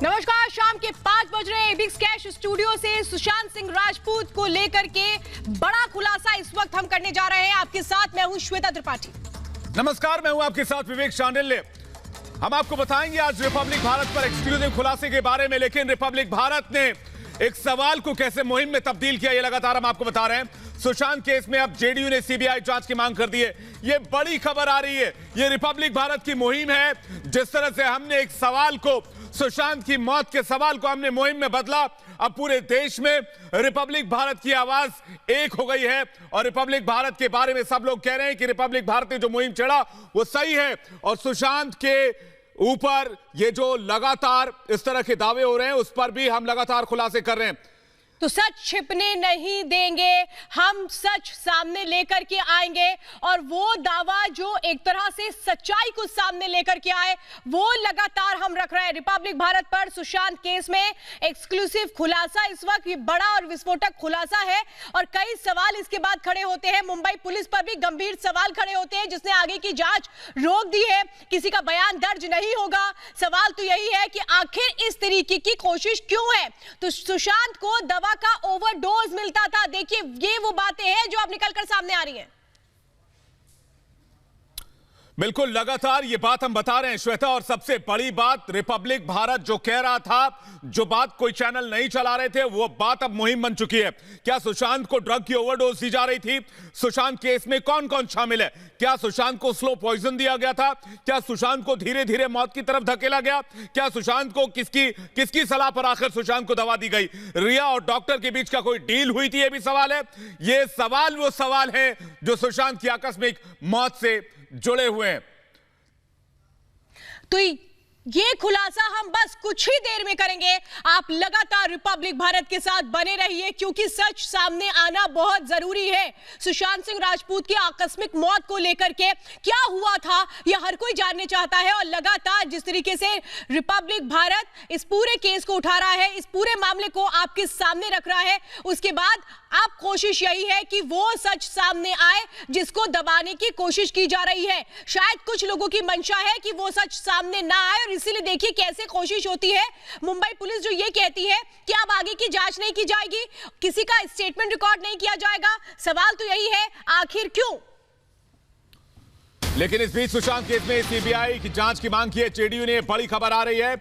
नमस्कार, शाम के 5 बज रहे हैं। एबिक्स कैश स्टूडियो से सुशांत सिंह राजपूत को लेकर के बड़ा खुलासा इस वक्त हम करने जा रहे हैं। आपके साथ मैं हूं श्वेता त्रिपाठी। नमस्कार, मैं हूं आपके साथ विवेक शांडिल्य। हम आपको बताएंगे आज रिपब्लिक भारत पर एक्सक्लूसिव खुलासे के बारे में, लेकिन रिपब्लिक भारत ने एक सवाल को कैसे मुहिम में तब्दील किया, ये लगातार हम आपको बता रहे हैं। सुशांत केस में अब जेडीयू ने सीबीआई जांच की मांग कर दी है। ये बड़ी खबर आ रही है। ये रिपब्लिक भारत की मुहिम है। जिस तरह से हमने एक सवाल को, सुशांत की मौत के सवाल को हमने मुहिम में बदला, अब पूरे देश में रिपब्लिक भारत की आवाज एक हो गई है। और रिपब्लिक भारत के बारे में सब लोग कह रहे हैं कि रिपब्लिक भारत ने जो मुहिम छेड़ा वो सही है। और सुशांत के ऊपर ये जो लगातार इस तरह के दावे हो रहे हैं, उस पर भी हम लगातार खुलासे कर रहे हैं। तो सच छिपने नहीं देंगे, हम सच सामने लेकर के आएंगे। और वो दावा जो एक तरह से सच्चाई को सामने लेकर के आए, वो लगातार हम रख रहे हैं। रिपब्लिक भारत पर सुशांत केस में एक्सक्लूसिव खुलासा इस वक्त ये बड़ा और विस्फोटक खुलासा है। और कई सवाल इसके बाद खड़े होते हैं। मुंबई पुलिस पर भी गंभीर सवाल खड़े होते हैं, जिसने आगे की जांच रोक दी है। किसी का बयान दर्ज नहीं होगा। सवाल तो यही है कि आखिर इस तरीके की कोशिश क्यों है। तो सुशांत को दवा का ओवरडोज मिलता था। देखिए, ये वो बातें हैं जो अब निकलकर सामने आ रही हैं। बिल्कुल, लगातार ये बात हम बता रहे हैं श्वेता। और सबसे बड़ी बात, रिपब्लिक भारत जो कह रहा था, जो बात कोई चैनल नहीं चला रहे थे, वो बात अब मुहिम बन चुकी है। क्या सुशांत को ड्रग की ओवरडोज दी जा रही थी? सुशांत केस में कौन कौन शामिल है? क्या सुशांत को स्लो पॉइजन दिया गया था? क्या सुशांत को धीरे धीरे मौत की तरफ धकेला गया? क्या सुशांत को किसकी सलाह पर आखिर सुशांत को दवा दी गई? रिया और डॉक्टर के बीच का कोई डील हुई थी? ये भी सवाल है। ये सवाल वो सवाल है जो सुशांत की आकस्मिक मौत से जुड़े हुए हैं। तो ये खुलासा हम बस कुछ ही देर में करेंगे। आप लगातार रिपब्लिक भारत के साथ बने रहिए, क्योंकि सच सामने आना बहुत जरूरी है। सुशांत सिंह राजपूत की आकस्मिक मौत को लेकर के क्या हुआ था, यह हर कोई जानने चाहता है। और लगातार जिस तरीके से रिपब्लिक भारत इस पूरे केस को उठा रहा है, इस पूरे मामले को आपके सामने रख रहा है, उसके बाद अब कोशिश यही है कि वो सच सामने आए जिसको दबाने की कोशिश की जा रही है। शायद कुछ लोगों की मंशा है कि वो सच सामने ना आए, और इसीलिए देखिए कैसे कोशिश होती है। मुंबई पुलिस जो ये कहती है कि अब आगे की जांच नहीं की जाएगी, किसी का स्टेटमेंट रिकॉर्ड नहीं किया जाएगा। सवाल तो यही है, आखिर क्यों? लेकिन इस बीच सुशांत केस में सीबीआई की जांच की मांग की है जेडीयू ने। बड़ी खबर आ रही है,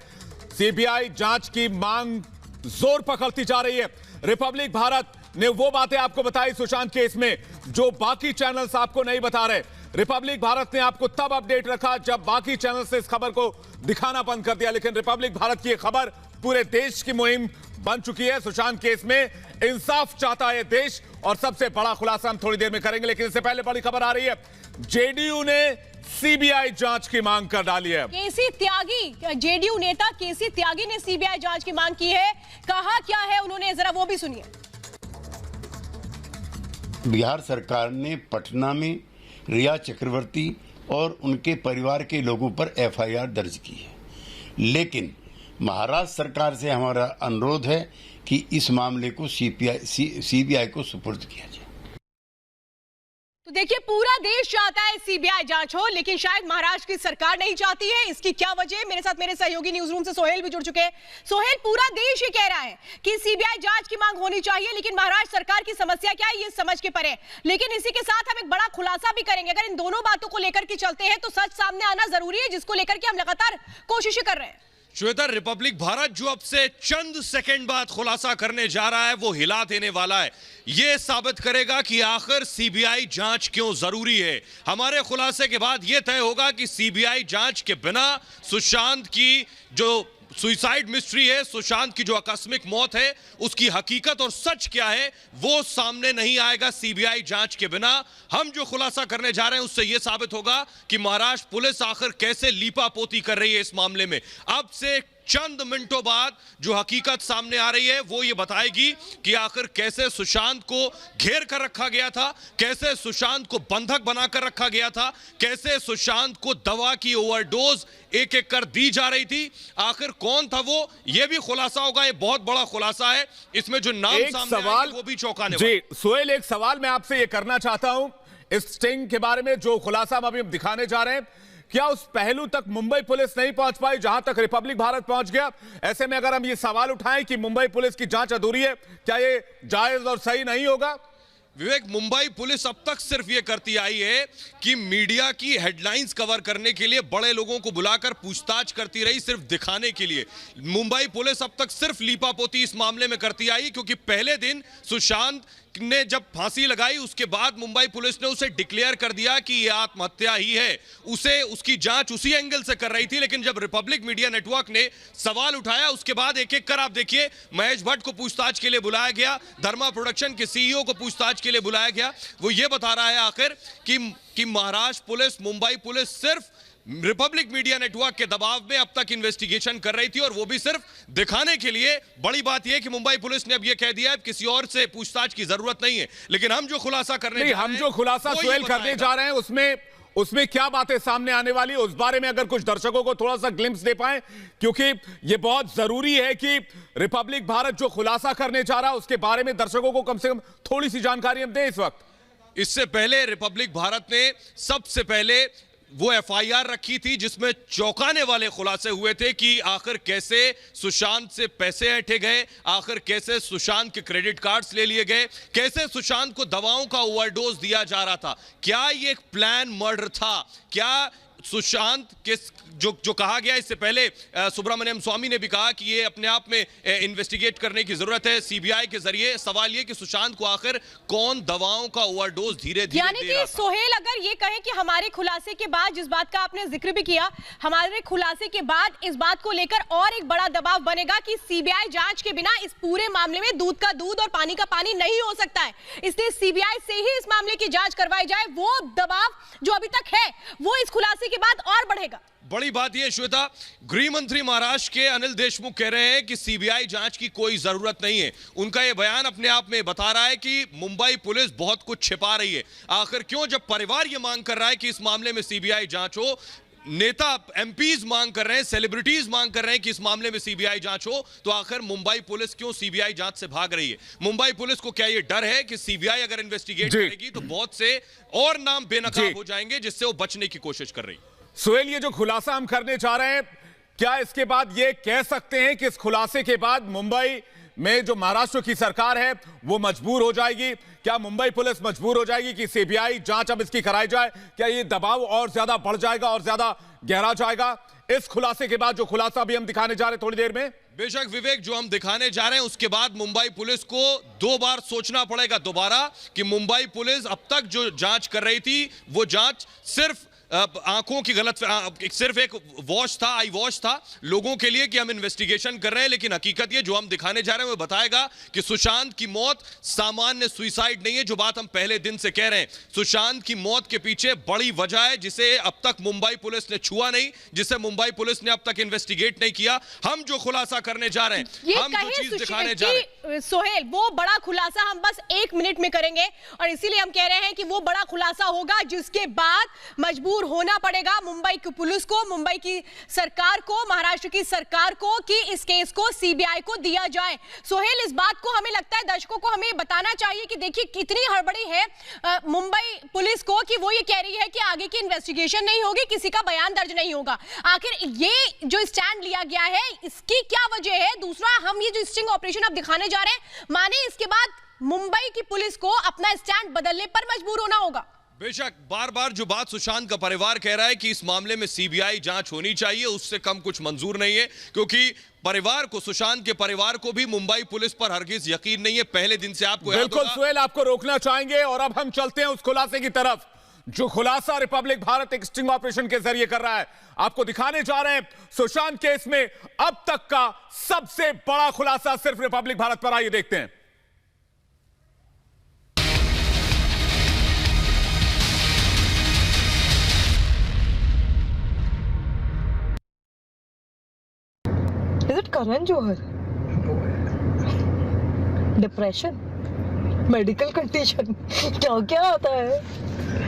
सीबीआई जांच की मांग जोर पकड़ती जा रही है। रिपब्लिक भारत ने वो बातें आपको बताई सुशांत केस में जो बाकी चैनल्स आपको नहीं बता रहे। रिपब्लिक भारत ने आपको तब अपडेट रखा जब बाकी चैनल्स ने इस खबर को दिखाना बंद कर दिया। लेकिन रिपब्लिक भारत की यह खबर पूरे देश की मुहिम बन चुकी है। सुशांत केस में इंसाफ चाहता है देश, और सबसे बड़ा खुलासा हम थोड़ी देर में करेंगे। लेकिन इससे पहले बड़ी खबर आ रही है, जेडीयू ने सीबीआई जांच की मांग कर डाली है। केसी त्यागी, जेडीयू नेता केसी त्यागी ने सीबीआई जांच की मांग की है। कहा क्या है उन्होंने, जरा वो भी सुनिए। बिहार सरकार ने पटना में रिया चक्रवर्ती और उनके परिवार के लोगों पर एफआईआर दर्ज की है, लेकिन महाराष्ट्र सरकार से हमारा अनुरोध है कि इस मामले को सीबीआई को सुपुर्द किया जाए। तो देखिए, पूरा देश चाहता है सीबीआई जांच हो, लेकिन शायद महाराष्ट्र की सरकार नहीं चाहती है। इसकी क्या वजह? मेरे साथ मेरे सहयोगी न्यूज रूम से सोहेल भी जुड़ चुके हैं। सोहेल, पूरा देश ये कह रहा है कि सीबीआई जांच की मांग होनी चाहिए, लेकिन महाराष्ट्र सरकार की समस्या क्या है ये समझ के परे। लेकिन इसी के साथ हम एक बड़ा खुलासा भी करेंगे। अगर इन दोनों बातों को लेकर के चलते हैं तो सच सामने आना जरूरी है, जिसको लेकर के हम लगातार कोशिशें कर रहे हैं। श्वेता, रिपब्लिक भारत जो अब से चंद सेकंड बाद खुलासा करने जा रहा है, वो हिला देने वाला है। यह साबित करेगा कि आखिर सीबीआई जांच क्यों जरूरी है। हमारे खुलासे के बाद यह तय होगा कि सीबीआई जांच के बिना सुशांत की जो सुसाइड मिस्ट्री है, सुशांत की जो आकस्मिक मौत है, उसकी हकीकत और सच क्या है वो सामने नहीं आएगा सीबीआई जांच के बिना। हम जो खुलासा करने जा रहे हैं उससे यह साबित होगा कि महाराष्ट्र पुलिस आखिर कैसे लीपापोती कर रही है इस मामले में। अब से चंद मिनटों बाद जो हकीकत सामने आ रही है वो ये बताएगी कि आखिर कैसे सुशांत को घेर कर रखा गया था, कैसे सुशांत को बंधक बनाकर रखा गया था, कैसे सुशांत को दवा की ओवरडोज एक एक कर दी जा रही थी। आखिर कौन था वो, ये भी खुलासा होगा। ये बहुत बड़ा खुलासा है। इसमें जो नाम सामने आएंगे वो भी चौंकाने वाले। जी सोहेल, एक सवाल मैं आपसे ये करना चाहता हूं इस स्टिंग के बारे में, जो खुलासा हम अभी दिखाने जा रहे हैं। क्या उस पहलू तक मुंबई पुलिस नहीं पहुंच पाई जहां तक रिपब्लिक भारत पहुंच गया? ऐसे में अगर हम ये सवाल उठाएं कि मुंबई पुलिस की जांच अधूरी है, क्या ये जायज और सही नहीं होगा? विवेक, मुंबई पुलिस अब तक सिर्फ ये करती आई है कि मीडिया की हेडलाइंस कवर करने के लिए बड़े लोगों को बुलाकर पूछताछ करती रही, सिर्फ दिखाने के लिए। मुंबई पुलिस अब तक सिर्फ लीपापोती इस मामले में करती आई, क्योंकि पहले दिन सुशांत ने जब फांसी लगाई उसके बाद मुंबई पुलिस ने उसे डिक्लेयर कर दिया कि यह आत्महत्या ही है। उसकी जांच उसी एंगल से कर रही थी, लेकिन जब रिपब्लिक मीडिया नेटवर्क ने सवाल उठाया उसके बाद एक एक कर आप देखिए, महेश भट्ट को पूछताछ के लिए बुलाया गया, धर्मा प्रोडक्शन के सीईओ को पूछताछ के लिए बुलाया गया। वो ये बता रहा है आखिर कि महाराष्ट्र पुलिस, मुंबई पुलिस सिर्फ रिपब्लिक मीडिया नेटवर्क के दबाव में अब तक इन्वेस्टिगेशन कर रही थी, और वो भी सिर्फ दिखाने के लिए। बड़ी बात यह कि मुंबई पुलिस ने अब यह कह दिया है किसी और से पूछताछ की जरूरत नहीं है। लेकिन हम जो खुलासा करने जा रहे हैं उसमें क्या बातें सामने आने वाली है, उस बारे में अगर कुछ दर्शकों को थोड़ा सा ग्लिम्स दे पाएं, क्योंकि यह बहुत जरूरी है कि रिपब्लिक भारत जो खुलासा करने जा रहा है उसके बारे में दर्शकों को कम से कम थोड़ी सी जानकारी हम दें इस वक्त। इससे पहले रिपब्लिक भारत ने सबसे पहले वो एफआईआर रखी थी जिसमें चौंकाने वाले खुलासे हुए थे कि आखिर कैसे सुशांत से पैसे ऐंठे गए, आखिर कैसे सुशांत के क्रेडिट कार्ड्स ले लिए गए, कैसे सुशांत को दवाओं का ओवरडोज दिया जा रहा था। क्या ये एक प्लान मर्डर था? क्या सुशांत के जो कहा गया इससे पहले सुब्रमण्यम स्वामी ने भी कहा कि ये अपने आप में इन्वेस्टिगेट करने की जरूरत है सीबीआई के जरिए। सवाल ये कि सुशांत को आखिर कौन दवाओं का ओवरडोज धीरे धीरे यानी कि सोहेल, अगर ये कहें कि हमारे खुलासे के बाद, जिस बात का आपने जिक्र भी किया, हमारे खुलासे के बाद इस बात को लेकर और एक बड़ा दबाव बनेगा कि सीबीआई जांच के बिना इस पूरे मामले में दूध का दूध और पानी का पानी नहीं हो सकता है, इसलिए सीबीआई से ही इस मामले की जांच करवाई जाए। वो दबाव जो अभी तक है वो इस खुलासे के बाद और बढ़ेगा। बड़ी बात यह श्वेता, गृह मंत्री महाराष्ट्र के अनिल देशमुख कह रहे हैं कि सीबीआई जांच की कोई जरूरत नहीं है। उनका यह बयान अपने आप में बता रहा है कि मुंबई पुलिस बहुत कुछ छिपा रही है। आखिर क्यों? जब परिवार यह मांग कर रहा है कि इस मामले में सीबीआई जांच हो, नेता एमपीज मांग कर रहे हैं, सेलिब्रिटीज मांग कर रहे हैं कि इस मामले में सीबीआई जांच हो, तो आखिर मुंबई पुलिस क्यों सीबीआई जांच से भाग रही है? मुंबई पुलिस को क्या यह डर है कि सीबीआई अगर इन्वेस्टिगेट करेगी तो बहुत से और नाम बेनकाब हो जाएंगे, जिससे वो बचने की कोशिश कर रही है? सुहेल, ये जो खुलासा हम करने जा रहे हैं, क्या इसके बाद ये कह सकते हैं कि इस खुलासे के बाद मुंबई में जो महाराष्ट्र की सरकार है वो मजबूर हो जाएगी? क्या मुंबई पुलिस मजबूर हो जाएगी कि सीबीआई जांच अब इसकी कराई जाए? क्या ये दबाव और ज्यादा बढ़ जाएगा और ज्यादा गहरा जाएगा इस खुलासे के बाद, जो खुलासा भी हम दिखाने जा रहे हैं थोड़ी देर में? बेशक विवेक, जो हम दिखाने जा रहे हैं उसके बाद मुंबई पुलिस को दो बार सोचना पड़ेगा दोबारा कि मुंबई पुलिस अब तक जो जांच कर रही थी वो जांच सिर्फ आंखों की गलत, सिर्फ एक वॉश था, आई वॉश था लोगों के लिए कि हम इन्वेस्टिगेशन कर रहे हैं। लेकिन हकीकत ये जो हम दिखाने जा रहे हैं वो बताएगा कि सुशांत की मौत सामान्य सुसाइड नहीं है, जो बात हम पहले दिन से कह रहे हैं। सुशांत की मौत के पीछे बड़ी वजह है जिसे अब तक मुंबई पुलिस ने छुआ नहीं, जिसे मुंबई पुलिस ने अब तक इन्वेस्टिगेट नहीं किया। हम जो खुलासा करने जा रहे हैं, हम जो चीज दिखाने जा रहे हैं सोहेल, वो बड़ा खुलासा हम बस 1 मिनट में करेंगे, और इसीलिए हम कह रहे हैं कि वो बड़ा खुलासा होगा जिसके बाद मजबूर होना पड़ेगा मुंबई की पुलिस को, मुंबई की सरकार को, महाराष्ट्र की सरकार को कि इस केस को सीबीआई को दिया जाए। सोहेल, इस बात को हमें लगता है दर्शकों को हमें बताना चाहिए कि देखिए कितनी हड़बड़ी है मुंबई पुलिस को कि वो ये कह रही है कि आगे की इन्वेस्टिगेशन नहीं होगी, किसी का बयान दर्ज नहीं होगा। आखिर ये जो स्टैंड लिया गया है इसकी क्या वजह है? दूसरा, हम ये जो स्टिंग ऑपरेशन अब दिखाने जा रहे हैं, माने इसके बाद मुंबई की पुलिस को अपना स्टैंड बदलने पर मजबूर होना होगा। बेशक, बार बार जो बात सुशांत का परिवार कह रहा है कि इस मामले में सीबीआई जांच होनी चाहिए, उससे कम कुछ मंजूर नहीं है, क्योंकि परिवार को, सुशांत के परिवार को भी मुंबई पुलिस पर हरगिज यकीन नहीं है। पहले दिन से आपको बिल्कुल सुहेल, आपको रोकना चाहेंगे और अब हम चलते हैं उस खुलासे की तरफ जो खुलासा रिपब्लिक भारत एक स्टिंग ऑपरेशन के जरिए कर रहा है। आपको दिखाने जा रहे हैं सुशांत केस में अब तक का सबसे बड़ा खुलासा सिर्फ रिपब्लिक भारत पर। आइए देखते हैं। Is it Karan Johar? Depression? Medical condition? क्या आता है?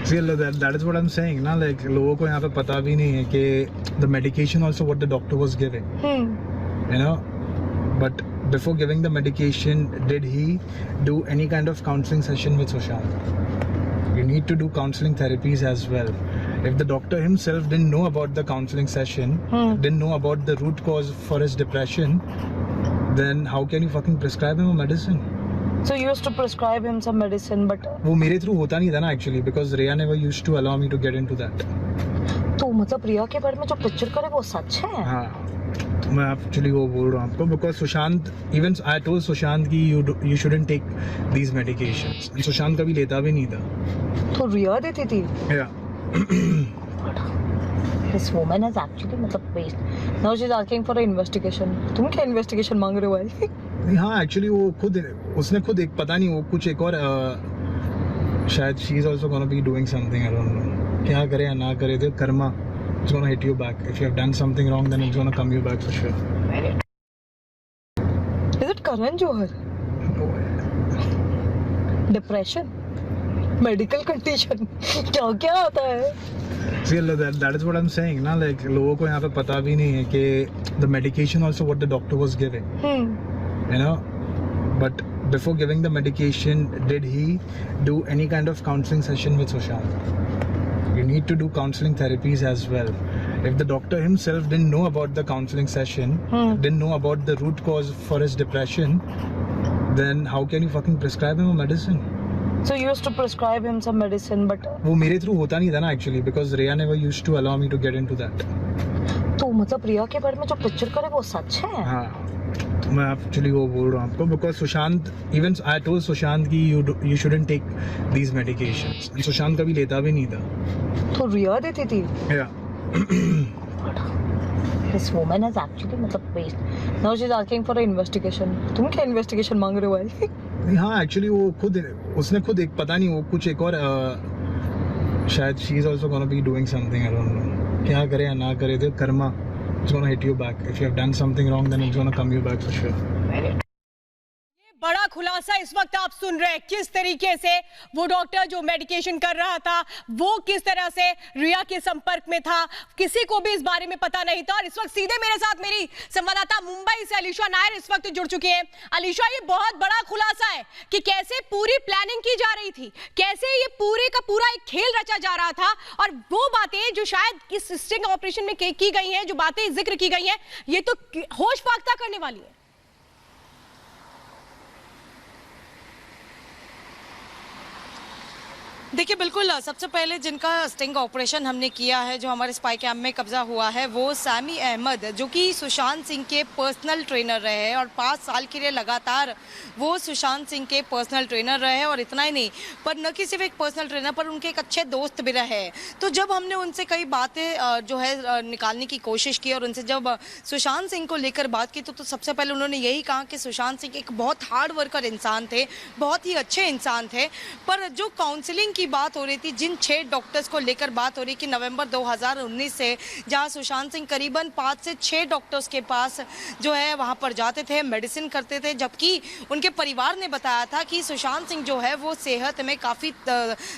See, that is what I'm saying, ना, like लोगों को यहाँ पे पता भी नहीं है कि the medication also what the doctor was giving, you know, but before giving the medication, did he do any kind of counseling session with Sushant? You need to do counseling therapies as well. If the doctor himself didn't know about the counseling session, didn't know about the root cause for his depression, then how can you fucking prescribe him a medicine? So you used to prescribe him some medicine, but वो मेरे through होता नहीं था ना actually, because Riya never used to allow me to get into that. तो मतलब रिया के बारे में जो पिक्चर करे वो सच है? हाँ, मैं एक्चुअली वो बोल रहा हूँ आपको, because Sushant, even I told Sushant कि you shouldn't take these medications. Sushant कभी लेता भी नहीं था. तो रिया देती थी? Yeah. This woman has actually मतलब waste. Now she's asking for an investigation. तुम क्या investigation मांग रहे हो भाई? नहीं, हाँ एक्चुअली वो खुद, उसने खुद एक पता नहीं वो कुछ एक और शायद she is also gonna be doing something, I don't know. क्या करे या ना करे, तो Karma it's gonna hit you back. If you have done something wrong, then it's gonna come you back for sure. Is it Karan Johar? Depression? Medical condition? क्या क्या आता है? See, that is what I'm saying ना, like लोगों को यहाँ पे पता भी नहीं है कि the medication also what the doctor was giving, you know, but before giving the medication, did he do any kind of counseling session with Sushant? You need to do counseling therapies as well. If the doctor himself didn't know about the counseling session, didn't know about the root cause for his depression, then how can you fucking prescribe him a medicine? So you used to prescribe him some medicine, but वो मेरे through होता नहीं था ना actually, because Riya never used to allow me to get into that. तो मतलब रिया के बारे में जो पिक्चर करे वो सच है? हाँ, मैं एक्चुअली वो बोल रहा हूँ आपको, because Sushant, even I told Sushant कि you shouldn't take these medications. Sushant कभी लेता भी नहीं था. तो रिया देती थी? Yeah. This woman has actually मतलब waste. Now she's asking for an investigation. तुम क्या investigation मांग रहे हो भाई? नहीं, हाँ एक्चुअली वो खुद, उसने खुद एक पता नहीं वो कुछ एक और शायद she is also gonna be doing something, I don't know. क्या करे या ना करे, तो Karma it's gonna hit you back. If you have done something wrong, then it's gonna come you back for sure. बड़ा खुलासा इस वक्त आप सुन रहे हैं, किस तरीके से वो डॉक्टर जो मेडिकेशन कर रहा था वो किस तरह से रिया के संपर्क में था, किसी को भी इस बारे में पता नहीं था। और इस वक्त सीधे मेरे साथ मेरी संवाददाता मुंबई से अलीशा नायर इस वक्त जुड़ चुकी हैं। अलीशा, ये बहुत बड़ा खुलासा है कि कैसे पूरी प्लानिंग की जा रही थी, कैसे ये पूरे का पूरा एक खेल रचा जा रहा था, और वो बातें जो शायद इस स्टिंग ऑपरेशन में की गई हैं, जो बातें जिक्र की गई हैं, ये तो होश फाख्ता करने वाली है। देखिए, बिल्कुल सबसे पहले जिनका स्टिंग ऑपरेशन हमने किया है, जो हमारे स्पाई कैम्प में कब्जा हुआ है, वो सामी अहमद, जो कि सुशांत सिंह के पर्सनल ट्रेनर रहे हैं और 5 साल के लिए लगातार वो सुशांत सिंह के पर्सनल ट्रेनर रहे हैं। और इतना ही नहीं, पर न कि सिर्फ एक पर्सनल ट्रेनर, पर उनके एक अच्छे दोस्त भी रहे। तो जब हमने उनसे कई बातें जो है निकालने की कोशिश की और उनसे जब सुशांत सिंह को लेकर बात की, तो सबसे पहले उन्होंने यही कहा कि सुशांत सिंह एक बहुत हार्ड वर्कर इंसान थे, बहुत ही अच्छे इंसान थे। पर जो काउंसलिंग की बात हो रही थी, जिन 6 डॉक्टर्स को लेकर बात हो रही कि नवंबर 2019 से जहां सुशांत सिंह करीबन 5 से 6 डॉक्टर्स के पास जो है वहां पर जाते थे, मेडिसिन करते थे, जबकि उनके परिवार ने बताया था कि सुशांत सिंह जो है वो सेहत में काफ़ी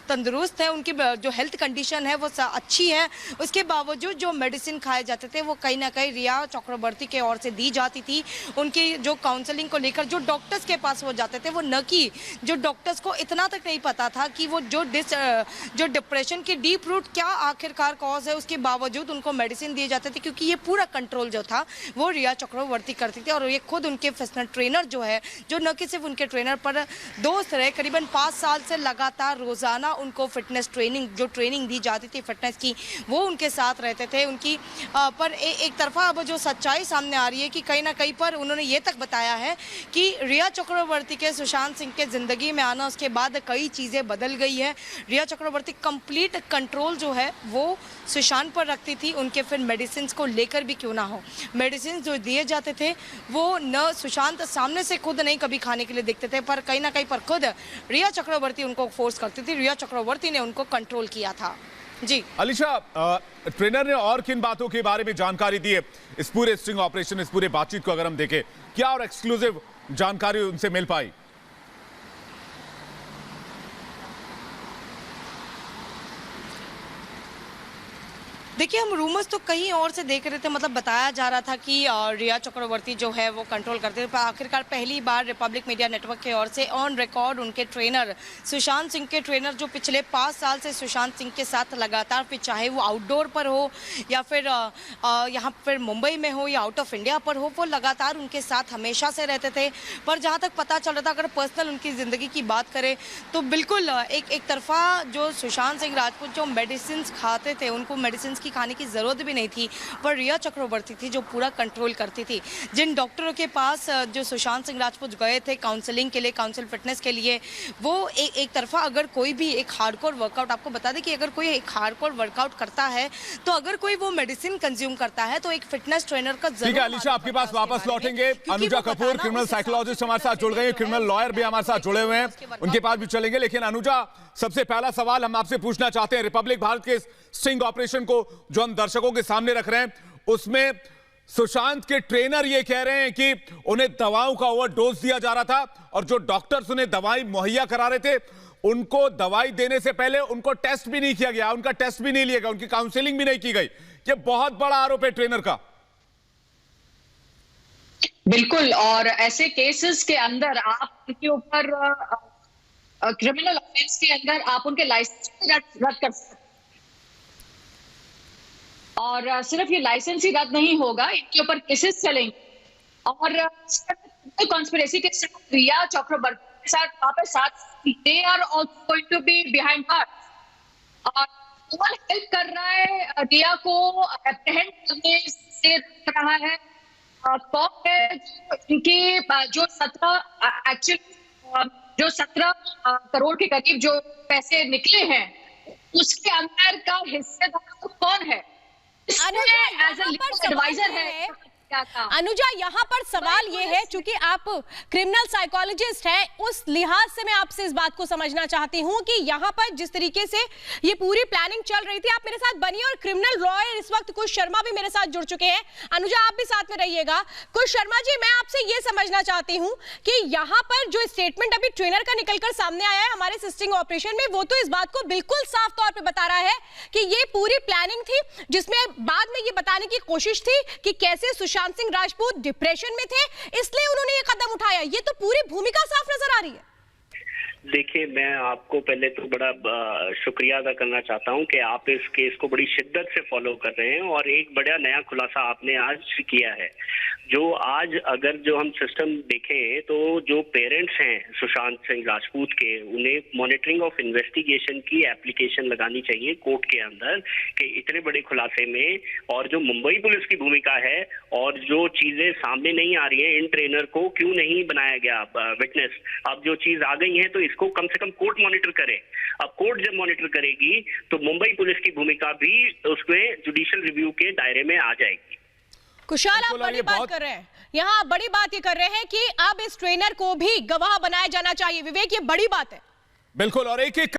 तंदुरुस्त है, उनकी जो हेल्थ कंडीशन है वो अच्छी है। उसके बावजूद जो मेडिसिन खाए जाते थे वो कहीं ना कहीं रिया चक्रवर्ती के ओर से दी जाती थी। उनकी जो काउंसलिंग को लेकर जो डॉक्टर्स के पास वो जाते थे, वो न कि जो डॉक्टर्स को इतना तक नहीं पता था कि वो जो डिप्रेशन की डीप रूट क्या आखिरकार कॉज है, उसके बावजूद उनको मेडिसिन दिए जाते थे, क्योंकि ये पूरा कंट्रोल जो था वो रिया चक्रवर्ती करती थी। और ये खुद उनके पर्सनल ट्रेनर जो है, जो न कि सिर्फ उनके ट्रेनर पर दोस्त रहे, करीबन 5 साल से लगातार रोजाना उनको फिटनेस ट्रेनिंग जो ट्रेनिंग दी जाती थी फिटनेस की, वो उनके साथ रहते थे। उनकी पर एक तरफा अब जो सच्चाई सामने आ रही है कि कहीं ना कहीं पर उन्होंने ये तक बताया है कि रिया चक्रवर्ती के सुशांत सिंह के ज़िंदगी में आना, उसके बाद कई चीज़ें बदल गई है। रिया चक्रवर्ती कंप्लीट कंट्रोल जो है वो सुशांत पर रखती थी, उनके फिर मेडिसिन को लेकर भी क्यों ना हो। मेडिसिन जो दिए जाते थे वो न सुशांत सामने से खुद नहीं कभी खाने के लिए देखते थे, पर कहीं ना कहीं पर खुद रिया चक्रवर्ती उनको फोर्स करती थी, रिया चक्रवर्ती ने उनको कंट्रोल किया था। जी अलीशा, ट्रेनर ने और किन बातों के बारे में जानकारी दी है इस पूरे स्टिंग ऑपरेशन, इस पूरे बातचीत को अगर हम देखें, क्या और एक्सक्लूसिव जानकारी उनसे मिल पाई? देखिए, हम रूमर्स तो कहीं और से देख रहे थे, मतलब बताया जा रहा था कि रिया चक्रवर्ती जो है वो कंट्रोल करते थे, पर आखिरकार पहली बार रिपब्लिक मीडिया नेटवर्क की ओर से ऑन रिकॉर्ड उनके ट्रेनर सुशांत सिंह के ट्रेनर जो पिछले 5 साल से सुशांत सिंह के साथ लगातार, फिर चाहे वो आउटडोर पर हो या फिर यहाँ फिर मुंबई में हो या आउट ऑफ इंडिया पर हो, वो लगातार उनके साथ हमेशा से रहते थे। पर जहाँ तक पता चल रहा था, अगर पर्सनल उनकी ज़िंदगी की बात करें तो बिल्कुल एक तरफा जो सुशांत सिंह राजपूत जो मेडिसिन खाते थे, उनको मेडिसिन की खाने की ज़रूरत भी नहीं थी, पर रिया चक्रवर्ती थी जो पूरा कंट्रोल करती थी। जिन डॉक्टरों के पास जो सुशांत सिंह राजपूत गए थे काउंसलिंग के लिए, काउंसिल फिटनेस के लिए, वो एक तरफा अगर कोई भी एक हार्डकोर वर्कआउट, आपको बता दें कि अगर कोई एक हार्डकोर वर्कआउट करता है तो अगर कोई वो मेडिसिन कंज्यूम करता है तो एक फिटनेस ट्रेनर का जरूर। ठीक है अलीशा, आपके पास वापस लौटेंगे। अनुजा कपूर क्रिमिनल साइकोलॉजिस्ट हमारे साथ जुड़ गए हैं, क्रिमिनल लॉयर भी हमारे साथ जुड़े हुए हैं, उनके पास भी चलेंगे। लेकिन अनुजा, सबसे पहला सवाल हम आपसे पूछना चाहते हैं, रिपब्लिक भारत के स्टिंग ऑपरेशन को जो हम दर्शकों के सामने रख रहे हैं, उसमें सुशांत के ट्रेनर ये कह रहे हैं कि उन्हें दवाओं का ओवरडोज दिया जा रहा था और जो डॉक्टर्स उन्हें दवाई मुहैया करा रहे थे, उनको दवाई देने से पहले उनको टेस्ट भी नहीं किया गया, उनका टेस्ट भी नहीं लिया गया, उनकी काउंसलिंग भी नहीं की गई। ये बहुत बड़ा आरोप है ट्रेनर का। बिल्कुल, और ऐसे केसेस के अंदर आप उनके ऊपर क्रिमिनल ऑफेंस के अंदर आप उनके लाइसेंस रद्द कर सकते, और सिर्फ ये लाइसेंस ही रद्द नहीं होगा, इनके ऊपर केसेस चलेंगे। और कॉन्स्पिरेसी के साथ रिया चक्रवर्ती के साथ वापस साथ they are also going to be behind bars, और कौन हेल्प कर रहा है रिया को अप्रहेंड करने से रख रहा है, कौन है इनकी जो 17 करोड़ के करीब जो पैसे निकले हैं उसके अंदर का हिस्सेदार कौन है? एज ए लीगल एडवाइजर है। अनुजा, यहाँ पर सवाल ये है, चूंकि आप क्रिमिनल साइकोलॉजिस्ट हैं, उस लिहाज से मैं आपसे इस बात को समझना चाहती हूँ कि यहाँ पर जिस तरीके से ये पूरी प्लानिंग चल रही थी, आप मेरे साथ बनिए, और क्रिमिनल लॉयर इस वक्त कुश शर्मा भी मेरे साथ जुड़ चुके हैं। अनुजा, आप भी साथ में रहिएगा। कुश शर्मा जी, मैं आपसे ये समझना चाहती हूँ कि यहाँ पर जो स्टेटमेंट अभी ट्रेनर का निकलकर सामने आया है हमारे सिस्टिंग ऑपरेशन में, वो तो इस बात को बिल्कुल साफ तौर पर बता रहा है कि ये पूरी प्लानिंग थी, जिसमें बाद में ये बताने की कोशिश थी कि कैसे सुशांत सिंह राजपूत डिप्रेशन में थे, इसलिए उन्होंने ये कदम उठाया। ये तो पूरी भूमिका साफ नजर आ रही है। देखिए, मैं आपको पहले तो बड़ा शुक्रिया अदा करना चाहता हूं कि आप इस केस को बड़ी शिद्दत से फॉलो कर रहे हैं, और एक बड़ा नया खुलासा आपने आज किया है। जो आज अगर जो हम सिस्टम देखें तो जो पेरेंट्स हैं सुशांत सिंह राजपूत के, उन्हें मॉनिटरिंग ऑफ इन्वेस्टिगेशन की एप्लीकेशन लगानी चाहिए कोर्ट के अंदर कि इतने बड़े खुलासे में, और जो मुंबई पुलिस की भूमिका है और जो चीजें सामने नहीं आ रही हैं, इन ट्रेनर को क्यों नहीं बनाया गया विटनेस। अब जो चीज आ गई है तो इसको कम से कम कोर्ट मॉनिटर करे। अब कोर्ट जब मॉनिटर करेगी तो मुंबई पुलिस की भूमिका भी उसमें जुडिशियल रिव्यू के दायरे में आ जाएगी। कुशाल, आप बड़ी बात कर रहे हैं, यहाँ आप बड़ी बात ये कर रहे हैं कि अब इस ट्रेनर को भी गवाह बनाया जाना चाहिए। विवेक, ये बड़ी बात है। बिल्कुल, और एक